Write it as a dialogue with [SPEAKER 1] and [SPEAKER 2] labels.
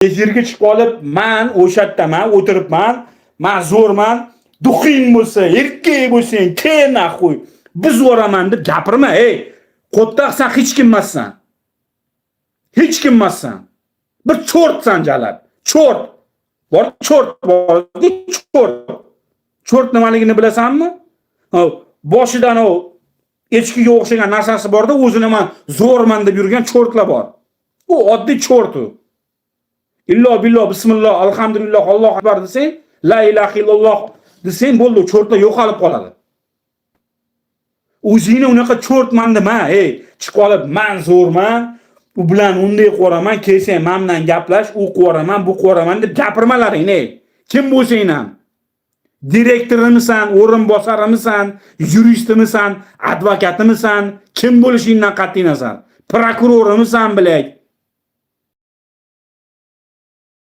[SPEAKER 1] efirga chiqib olib, "Men o'sha yerdaman, o'tiribman, men zo'rman, duxing bo'lsa, erkak bo'lsang, kel naxuy, biz o'raman" deb gapirma, ey. Qo'ttaq sen hech kim emassan. Hech kim emassan. Bir cho'rtsan Jalal. Cho'rt. Bor cho'rt bor, cho'rt. Cho'rt nimaligini bilasanmi? Boshidan o echkiga o'xshagan narsasi borda, o'zini men zo'rman deb yurgan cho'rtlar bor. U oddiy cho'rt u. Illo billo bismillah alhamdulillah Allohu akbar desang, la ilaha illalloh desang bo'ldi, cho'rtlar yo'qolib qoladi. O'zingni unaqa cho'rtman dema, ey, chiqib olib men zo'rman, u bilan unday qo'raman, kelsang men bilan gaplash, u qo'raman, bu qo'raman deb gapirmalaring, ey. Kim bo'lsang ham. Direktorimisan, o'rinbosarimisan, yuristimisan, advokatimisan, kim bo'lishingdan qat'iy nazar. Prokurorimisan bilak.